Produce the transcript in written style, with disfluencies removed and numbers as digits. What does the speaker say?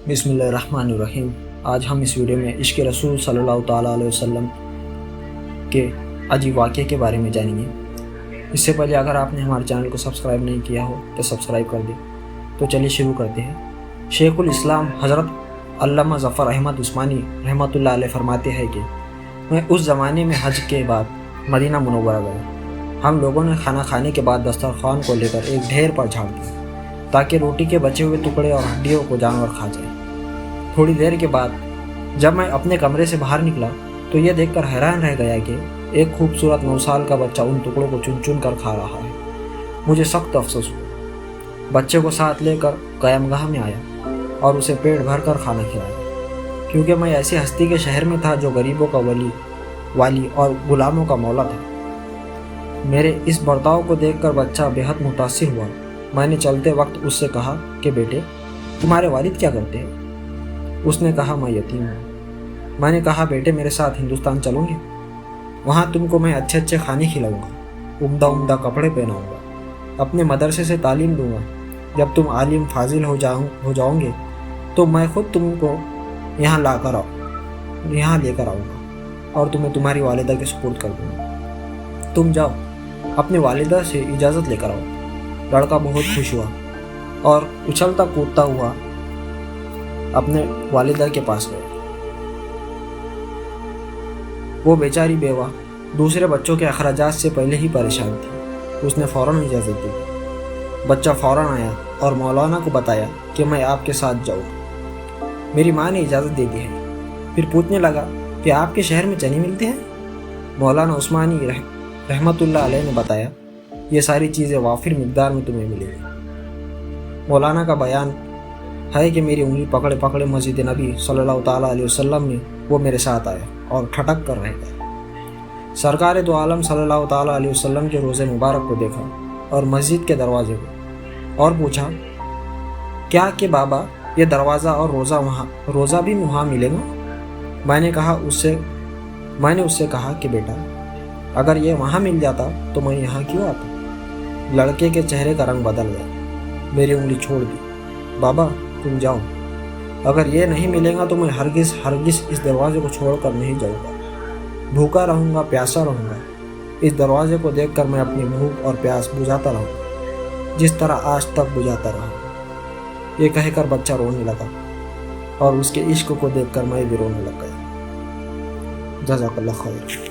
بسم اللہ الرحمن الرحیم۔ آج ہم اس ویڈیو میں عشق رسول صلی اللہ تعالیٰ علیہ وسلم کے عجیب واقعے کے بارے میں جانیں گے۔ اس سے پہلے اگر آپ نے ہمارے چینل کو سبسکرائب نہیں کیا ہو تو سبسکرائب کر دیں۔ تو چلیے شروع کرتے ہیں۔ شیخ الاسلام حضرت علامہ ظفر احمد عثمانی رحمۃ اللہ علیہ فرماتے ہیں کہ میں اس زمانے میں حج کے بعد مدینہ منورہ گیا۔ ہم لوگوں نے کھانا کھانے کے بعد دسترخوان کو لے کر ایک ڈھیر پر جھاڑ دیا تاکہ روٹی کے بچے ہوئے ٹکڑے اور ہڈیوں کو جانور کھا جائے۔ تھوڑی دیر کے بعد جب میں اپنے کمرے سے باہر نکلا تو یہ دیکھ کر حیران رہ گیا کہ ایک خوبصورت 9 سال کا بچہ ان ٹکڑوں کو چن چن کر کھا رہا ہے۔ مجھے سخت افسوس ہوا۔ بچے کو ساتھ لے کر قیامگاہ میں آیا اور اسے پیٹ بھر کر کھانا کھلایا، کیونکہ میں ایسی ہستی کے شہر میں تھا جو غریبوں کا والی اور غلاموں کا مولا تھا۔ میرے اس برتاؤ کو دیکھ کر بچہ بے حد متاثر ہوا۔ میں نے چلتے وقت اس سے کہا کہ بیٹے، تمہارے والد کیا کرتے ہیں؟ اس نے کہا میں یتیم ہوں۔ میں نے کہا بیٹے میرے ساتھ ہندوستان چلوں گے؟ وہاں تم کو میں اچھے اچھے کھانے کھلاؤں گا، عمدہ کپڑے پہناؤں گا، اپنے مدرسے سے تعلیم دوں گا۔ جب تم عالم فاضل ہو جاؤں گے تو میں خود تم کو یہاں لے کر آؤں گا اور تمہیں تمہاری والدہ کے سپرد کر دوں گا۔ تم جاؤ، اپنے والدہ سے اجازت لے کر آؤ۔ لڑکا بہت خوش ہوا اور اچھلتا کودتا ہوا اپنے والدہ کے پاس گیا۔ وہ بیچاری بیوہ دوسرے بچوں کے اخراجات سے پہلے ہی پریشان تھی۔ اس نے فوراً اجازت دی۔ بچہ فوراً آیا اور مولانا کو بتایا کہ میں آپ کے ساتھ جاؤں۔ میری ماں نے اجازت دے دی ہے۔ پھر پوچھنے لگا کہ آپ کے شہر میں چنے ملتے ہیں؟ مولانا عثمانی رحمۃ اللہ علیہ نے بتایا یہ ساری چیزیں وافر مقدار میں تمہیں ملے گی۔ مولانا کا بیان ہے کہ میری انگلی پکڑے پکڑے مسجد نبی صلی اللہ تعالیٰ علیہ وسلم میں وہ میرے ساتھ آیا اور ٹھٹک کر رہ گیا۔ سرکار دو عالم صلی اللہ تعالیٰ علیہ وسلم کے روزے مبارک کو دیکھا اور مسجد کے دروازے کو، اور پوچھا کیا کہ بابا یہ دروازہ اور روزہ بھی وہاں ملے گا؟ میں نے اس سے کہا کہ بیٹا اگر یہ وہاں مل جاتا تو میں یہاں کیوں آتا؟ لڑکے کے چہرے کا رنگ بدل گیا۔ میری انگلی چھوڑ دی۔ بابا تم جاؤ، اگر یہ نہیں ملے گا تو میں ہرگز اس دروازے کو چھوڑ کر نہیں جاؤں گا۔ بھوکا رہوں گا، پیاسا رہوں گا۔ اس دروازے کو دیکھ کر میں اپنی بھوک اور پیاس بجھاتا رہوں گا، جس طرح آج تک بجھاتا رہا۔ یہ کہہ کر بچہ رونے لگا اور اس کے عشق کو دیکھ کر میں بھی رونے لگ گیا۔ جزاک اللہ خیر۔